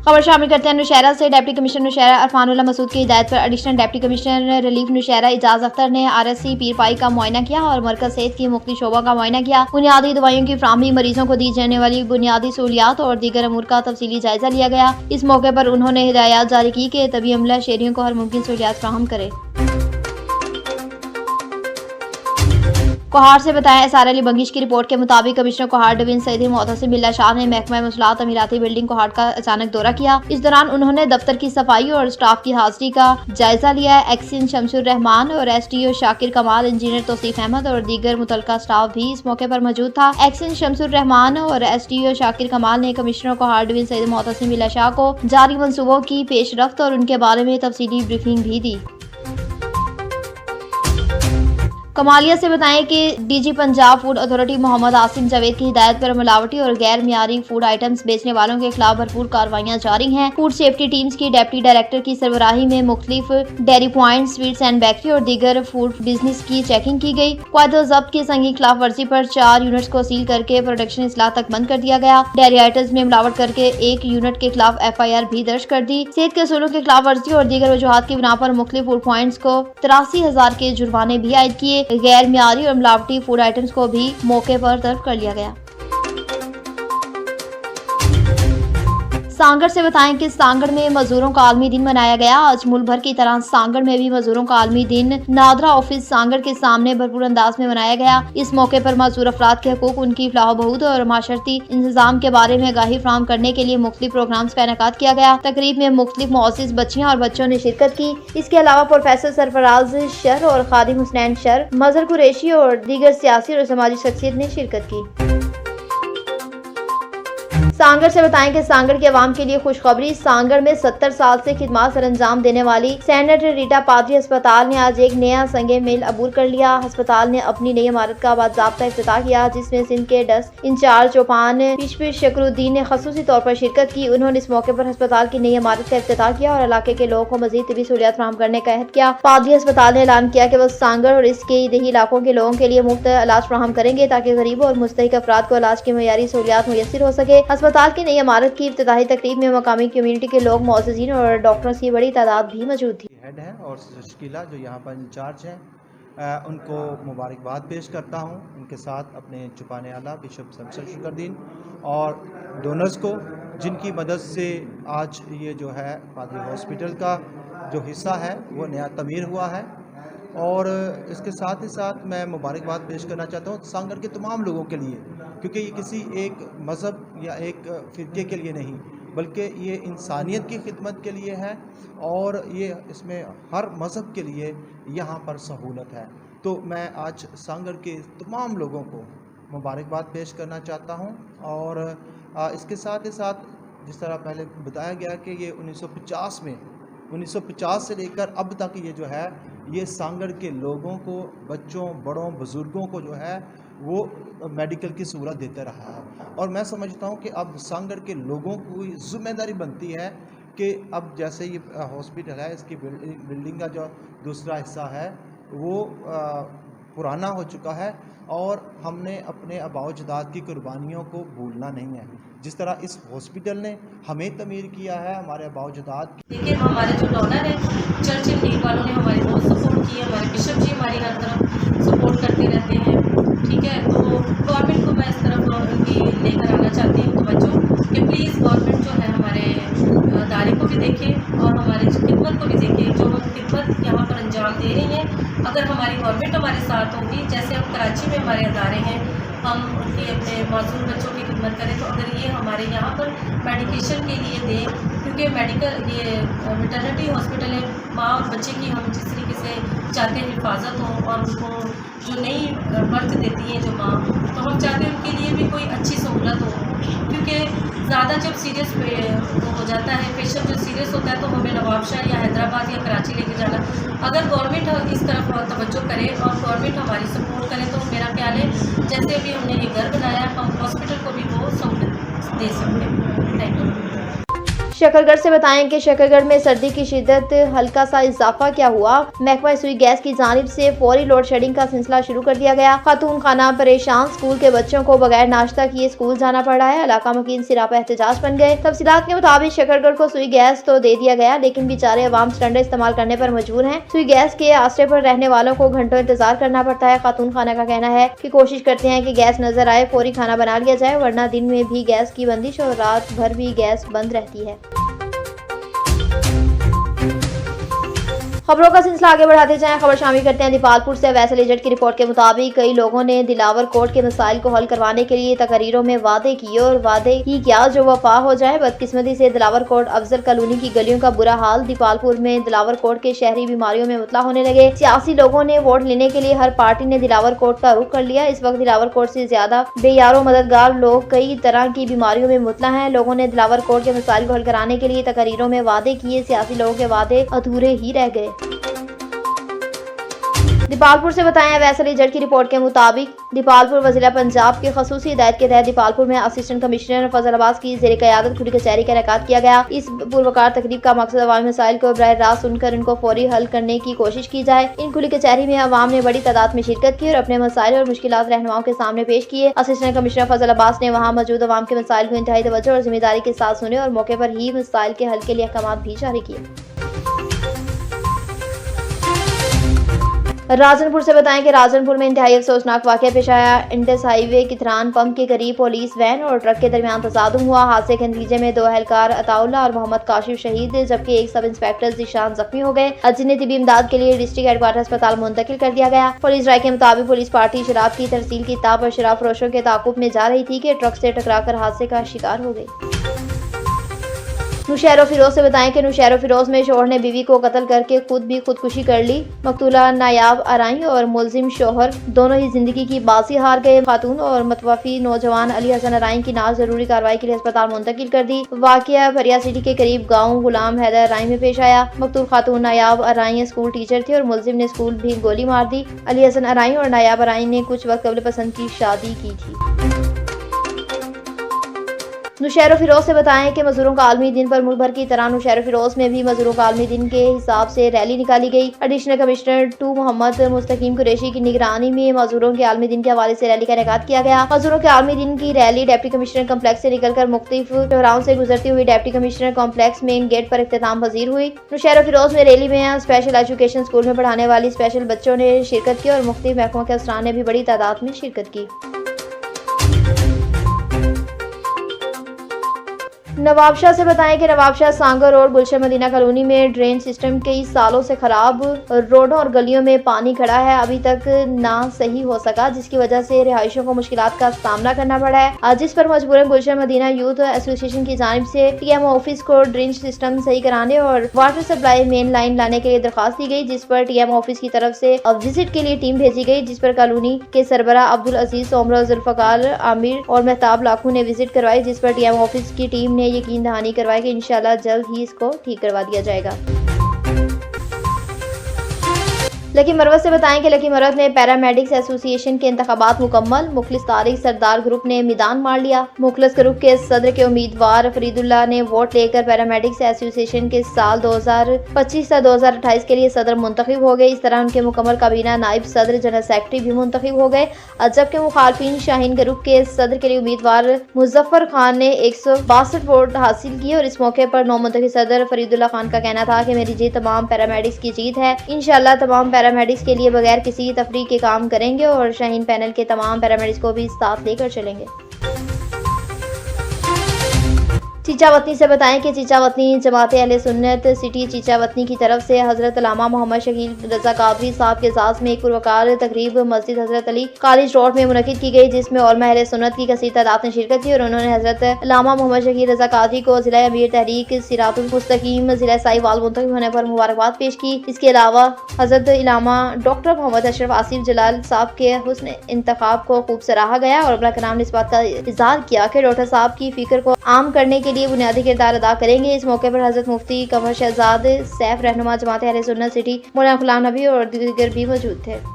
खबर शामिल करते हैं नौशहरा से। डिप्टी कमिश्नर नौशहरा अरफानुल्ला मसूद की हिदायत पर additional deputy commissioner relief Nowshera Ejaz Akhtar ने RSC पीरपाई का मुआयना किया और मरकज सेहत की मुख्तलिफ शोबों का मुआयना किया। बुनियादी दवाइयों की फ्राहमी, मरीजों को दी जाने वाली बुनियादी सहूलियात और दीगर अमूर का तफसीली जायजा लिया गया। इस मौके पर उन्होंने हिदायत जारी की कि तबी अमला शहरियों को हर मुमकिन सहूलियात फ्राहम करे। कोहाड़ से बताया SR अली बंगिश की रिपोर्ट के मुताबिक कमिश्नर कोहाड़ डिवीजन सैयद मोहतसिम बिल्ला शाह ने महकमा मसलात अमीराती बिल्डिंग कोहाड़ का अचानक दौरा किया। इस दौरान उन्होंने दफ्तर की सफाई और स्टाफ की हाजिरी का जायजा लिया। एक्सिन शमसुर रहमान और SDO शाकिर कमाल, इंजीनियर तौसीफ अहमद और दीगर मुतल्लिका स्टाफ भी इस मौके पर मौजूद था। एक्सिन शमसुर रहमान और SDO शाकिर कमाल ने कमिश्नर कोहाड़ डिवीजन सैयद मोहतसिम बिल्ला शाह को जारी मंसूबों की पेशरफ्त और उनके बारे में तफसीली ब्रीफिंग भी दी। कमालिया से बताएं कि DG Punjab food authority Mohammad Asim Javed की हिदायत पर मिलावटी और गैर मियारी फूड आइटम्स बेचने वालों के खिलाफ भरपूर कार्रवाइयां जारी हैं। फूड सेफ्टी टीम्स की डिप्टी डायरेक्टर की सरबराही में मुख्तलिफ dairy point, sweets and bakery और दीगर फूड बिजनेस की चेकिंग की गई। कायदे जब्त की संगीन खिलाफ वर्जी पर 4 यूनिट्स को सील करके प्रोडक्शन इस्लाह तक बंद कर दिया गया। डेयरी आइटम्स में मिलावट करके 1 यूनिट के खिलाफ FIR भी दर्ज कर दी। सेहत के असूलों के खिलाफ वर्जी और दीगर वजूहात की बिना पर मुख्तलिफ फूड पॉइंट्स को 83,000 के जुर्माने भी आयद किए। गैर मियारी और मिलावटी फूड आइटम्स को भी मौके पर जब्त कर लिया गया। सांगड़ से बताएं कि सांगड़ में मजदूरों का आलमी दिन मनाया गया। आज मुल्क भर की तरह सांगड़ में भी मजदूरों का आलमी दिन नादरा ऑफिस सांगड़ के सामने भरपूर अंदाज में मनाया गया। इस मौके पर मजदूर अफराद के हकूक, उनकी फलाह बहबूद और माशरती इंतजाम के बारे में आगाही फराहम करने के लिए मुख्तलिफ प्रोग्राम्स का इनेकाद किया गया। तकरीब में मुख्तलिफ मुअज़्ज़िज़ बच्चियां और बच्चों ने शिरकत की। इसके अलावा प्रोफेसर सरफराज शर और खादिम हुसनैन शर, मजहर कुरैशी और दीगर सियासी और समाजी शख्सियत ने शिरकत की। सांगड़ से बताएं कि सांगड़ के अवाम के लिए खुशखबरी। सांगड़ में 70 साल से खिदमत सर अंजाम देने वाली सेनेटर रीटा पादरी अस्पताल ने आज एक नया संगे मेल अबूर कर लिया। अस्पताल ने अपनी नई इमारत का बाज़ाब्ता इफ्तिताह किया, जिसमें सिंध के डस्ट इंचार्ज चौपान पिशपिर शकरुद्दीन ने खसूसी तौर पर शिरकत की। उन्होंने इस मौके पर अस्पताल की नई इमारत का इफ्तिताह किया और इलाके के लोगों को मजीद तबी सहूलियात फराहम करने का अहद किया। पादरी अस्पताल ने ऐलान किया कि वह सांगड़ और इसके दही इलाकों के लोगों के लिए मुफ्त इलाज फराहम करेंगे, ताकि गरीबों और मुस्तहिक अफराद को इलाज की मयारी सहूलियात मुयस्सर हो सके। अस्पताल की नई इमारत की इफ्तिताही तकरीब में मकामी कम्युनिटी के लोग, मुअज़्ज़िज़ीन और डॉक्टर्स की बड़ी तादाद भी मौजूद थी। हेड है और शकीला जो यहाँ पर इंचार्ज हैं, उनको मुबारकबाद पेश करता हूँ। उनके साथ अपने चुपाने आला बिशप शमशुर शुक्रदीन और डोनर्स को, जिनकी मदद से आज ये जो है पादरी हॉस्पिटल का जो हिस्सा है वो नया तमीर हुआ है। और इसके साथ ही साथ मैं मुबारकबाद पेश करना चाहता हूँ सांगड़ के तमाम लोगों के लिए, क्योंकि ये किसी एक मज़हब या एक फ़िरके के लिए नहीं, बल्कि ये इंसानियत की खिदमत के लिए है और ये इसमें हर मज़हब के लिए यहाँ पर सहूलत है। तो मैं आज सांगड़ के तमाम लोगों को मुबारकबाद पेश करना चाहता हूँ। और इसके साथ ही साथ जिस तरह पहले बताया गया कि ये 1950 से लेकर अब तक ये जो है ये सांगड़ के लोगों को, बच्चों, बड़ों, बुज़ुर्गों को जो है वो मेडिकल की सहूलत देते रहा है। और मैं समझता हूँ कि अब सांगड़ के लोगों की ज़िम्मेदारी बनती है कि अब जैसे ये हॉस्पिटल है, इसकी बिल्डिंग का जो दूसरा हिस्सा है वो पुराना हो चुका है और हमने अपने आबाओ-अजदाद की कुर्बानियों को भूलना नहीं है। जिस तरह इस हॉस्पिटल ने हमें तमीर किया है, हमारे आबाओ-अजदाद की। देखिए, हमारे जो डोनर हैं, चर्च लीग वालों ने हमारी बहुत सपोर्ट की है। हमारे बिशप जी हमारी हर तरफ सपोर्ट करते रहते हैं। ठीक है, तो गवर्नमेंट को मैं इस तरफ उनकी लेकर आना चाहती हूँ तवज्जो कि प्लीज़ गवर्नमेंट जो है हमारे अदारे को भी देखे और हमारी खिदमत को भी देखे, जो हम खिदमत यहाँ पर अंजाम दे रही हैं। अगर हमारी गवर्नमेंट हमारे साथ होगी, जैसे अब कराची में हमारे अदारे हैं, हम उनके अपने मासूम बच्चों की खिदमत करें, तो अगर ये हमारे यहाँ पर मेडिकेशन के लिए दें, क्योंकि मेडिकल ये मैटरनिटी हॉस्पिटल है, माँ और बच्चे की हम जिस तरीके से चाहते हैं हिफाजत हो और उनको जो नई बर्थ देती है जो माँ, तो हम चाहते हैं उनके लिए भी कोई अच्छी सहूलत हो। क्योंकि ज़्यादा जब सीरियस हो जाता है पेशेंट, जो सीरियस होता है, तो हमें नवाबशाह या हैदराबाद या कराची लेके जाना। अगर गवर्नमेंट इस तरफ तवज्जो करे और गवर्नमेंट हमारी सपोर्ट करे, तो मेरा ख्याल है जैसे अभी हमने ये घर बनाया, हम हॉस्पिटल को भी वो सहूलत दे सकते हैं। Thank you. शकरगढ़ से बताएं कि शकरगढ़ में सर्दी की शिद्दत हल्का सा इजाफा क्या हुआ। महकमा सुई गैस की जानिब से फौरी लोड शेडिंग का सिलसिला शुरू कर दिया गया। खातून खाना परेशान, स्कूल के बच्चों को बगैर नाश्ता किए स्कूल जाना पड़ रहा है। इलाका मकीन सिरापा एहतजाज बन गए। तफसीलात के मुताबिक शकरगढ़ को सुई गैस तो दे दिया गया, लेकिन बेचारे अवाम सिलेंडर इस्तेमाल करने पर मजबूर हैं। सुई गैस के आसरे पर रहने वालों को घंटों इंतजार करना पड़ता है। खातून खाना का कहना है कि कोशिश करते हैं कि गैस नजर आए, फौरी खाना बना लिया जाए, वरना दिन में भी गैस की बंदिश और रात भर भी गैस बंद रहती है। खबरों का सिलसिला आगे बढ़ाते जाएं। खबर शामिल करते हैं दीपालपुर से। वैसल एजेंट की रिपोर्ट के मुताबिक कई लोगों ने दिलावर कोर्ट के मसाइल को हल करवाने के लिए तकरीरों में वादे किए और वादे ही क्या जो वफा हो जाए। बदकिस्मती से दिलावर कोर्ट अफजल कॉलोनी की गलियों का बुरा हाल। दीपालपुर में दिलावर कोर्ट के शहरी बीमारियों में मुतला होने लगे। सियासी लोगों ने वोट लेने के लिए हर पार्टी ने दिलावर कोर्ट का रुख कर लिया। इस वक्त दिलावर कोर्ट से ज्यादा बेयारो मददगार लोग कई तरह की बीमारियों में मुतला हैं। लोगों ने दिलावर कोर्ट के मसाइल को हल कराने के लिए तकरीरों में वादे किए, सियासी लोगों के वादे अधूरे ही रह गए। दीपालपुर से बताएं वैसल एजेंट की रिपोर्ट के मुताबिक दीपालपुर वज़ीर पंजाब की खसूसी हिदायत के तहत दीपालपुर में असिस्टेंट कमिश्नर फजल अब्बास की ज़ेर क़यादत खुली कचहरी का इनेकाद किया गया। इस पुरवकार तकरीब का मकसद अवामी मसाइल को बराह रास्त सुनकर इनको फौरी हल करने की कोशिश की जाए। इन खुली कचहरी में अवाम ने बड़ी तादाद में शिरकत की और अपने मसाइल और मुश्किलात रहनुमाओं के सामने पेश किए। असिस्टेंट कमिश्नर फजल अब्बास ने वहाँ मौजूद अवाम के मसाइल को इंतहाई तवज्जो और जिम्मेदारी के साथ सुने और मौके पर ही मसाइल के हल के लिए अहकाम भी जारी किए। राजनपुर से बताएं कि राजनपुर में इंतहाई अफसोसनाक वाकया पेश आया। इंडस हाईवे किथरान पंप के करीब पुलिस वैन और ट्रक के दरमियान तसादुम हुआ। हादसे के नतीजे में 2 अहलकार अताउल्ला और मोहम्मद काशिफ शहीद जबकि 1 सब इंस्पेक्टर जिशान जख्मी हो गए। जिन्हें तिबी इमदाद के लिए डिस्ट्रिक्ट हेडक्वार्टर अस्पताल मुंतकिल कर दिया गया। पुलिस राय के मुताबिक पुलिस पार्टी शराब की तरसील की ताब पर शराब फरोशों के ताकुब में जा रही थी कि ट्रक से टकराकर हादसे का शिकार हो गई। नौशहरा फिरोज से बताएं कि नौशहरा फिरोज में शोहर ने बीवी को कत्ल करके खुद भी खुदकुशी कर ली। मकतूला नायाब अराई और मुलजिम शोहर दोनों ही जिंदगी की बाजी हार गए। खातून और मतवफी नौजवान अली हसन अराई की नाज जरूरी कार्रवाई के लिए अस्पताल मुंतकिल कर दी। वाकया फरिया सिटी के करीब गाँव गुलाम हैदर अराई में पेश आया। मकतूल खातून नायाब अराई स्कूल टीचर थी और मुलजिम ने स्कूल भी गोली मार दी। अली हसन अराई और नायाब अराई ने कुछ वक्त कबल पसंद की शादी की थी। नौशहरा फिरोज से बताएं कि मजदूरों का आलमी दिन पर मुल्क भर की तरह नौशहरा फिरोज में भी मजदूरों का आलमी दिन के हिसाब से रैली निकाली गई। एडिशनल कमिश्नर 2 मोहम्मद मुस्तकीम कुरैशी की निगरानी में मजदूरों के आलमी दिन के हवाले से रैली का इनेकाद किया गया। मजदूरों के आलमी दिन की रैली डिप्टी कमिश्नर कम्प्लेक्स से निकलकर मुख्तलिफ चौराहों से गुजरती हुई deputy commissioner complex main gate पर इख्तिताम पजीर हुई। नौशहरा फिरोज में रैली में स्पेशल एजुकेशन स्कूल में पढ़ाने वाली स्पेशल बच्चों ने शिरकत की और मुख्तलिफ महकमों के अफसरान ने भी बड़ी तादाद में शिरकत की। नवाबशाह से बताएं कि नवाबशाह सांगर रोड गुलशन मदीना कॉलोनी में ड्रेन सिस्टम कई सालों से खराब, रोडों और गलियों में पानी खड़ा है, अभी तक ना सही हो सका, जिसकी वजह से रिहायशियों को मुश्किलात का सामना करना पड़ा है। जिस पर मजबूरन गुलशन मदीना यूथ एसोसिएशन की जानिब से टीएमओ ऑफिस को ड्रेन सिस्टम सही कराने और वाटर सप्लाई मेन लाइन लाने के लिए दरखास्त दी गई, जिस पर टीएमओ ऑफिस की तरफ से विजिट के लिए टीम भेजी गई, जिस पर कॉलोनी के सरबरा अब्दुल अजीज, सोमरा, जुल्फकार, आमिर और मेहताब लाखू ने विजिट करवाई, जिस पर टीएमओ ऑफिस की टीम ने यकीन दहानी करवाई कि इंशाल्लाह जल्द ही इसको ठीक करवा दिया जाएगा। लकी मरवत से बताएं कि लकी मरवत में पैरामेडिक्स एसोसिएशन के इंतखाबात मुकम्मल। मुखलिस तारिक सरदार ग्रुप ने मैदान मार लिया। मुखलिस ग्रुप के सदर के उम्मीदवार फरीदुल्लाह ने वोट लेकर पैरामेडिक्स एसोसिएशन के साल 2025 से 2028 के लिए सदर मुंतखब हो गए। इस तरह उनके मुकम्मल काबीना नायब सदर जनरल सेक्रेटरी भी मुंतखब हो गए। जबकि मुखालफिन शाहीन ग्रुप के सदर के लिए उम्मीदवार मुजफ्फर खान ने 162 वोट हासिल किए और इस मौके पर नौ मुंतखब सदर फरीदुल्लाह खान का कहना था कि मेरी जीत तमाम पैरामेडिक्स की जीत है। इंशाल्लाह तमाम पैरामेडिक्स के लिए बगैर किसी तफरीक के काम करेंगे और शाहीन पैनल के तमाम पैरामेडिक्स को भी साथ लेकर चलेंगे। चीचावतनी से बताएं कि चीचावतनी जमात अहले सुन्नत सिटी चीचावतनी की तरफ से हजरत अल्लामा मोहम्मद शकील रजा कादरी साहब के एजाज़ में एक पुरवकार तकरीब मस्जिद हजरत अली कॉलेज रोड में मुनक़िद की गई, जिसमें उलमा अहले सुन्नत की कसीर तादाद ने शिरकत की और उन्होंने हजरत अल्लामा मोहम्मद शकील रजा कादरी को ज़िला अमीर तहरीक सिरातुल मुस्तकीम ज़िला साहिवाल मुंतखब होने पर मुबारकबाद पेश की। इसके अलावा हजरत इलामा डॉक्टर मोहम्मद अशरफ आसिफ जलाल साहब के हुस्न इंतखाब को खूब सराहा गया और अपना कराम ने इस बात का इज़हार किया कि डॉक्टर साहब की फिक्र को आम करने के लिए बुनियादी किरदार अदा करेंगे। इस मौके पर हजरत मुफ्ती कमर शहजाद सैफ रहनुमा जमात अहले सुन्नत सिटी मौलाना गुलाम नबी और दीगर भी मौजूद थे।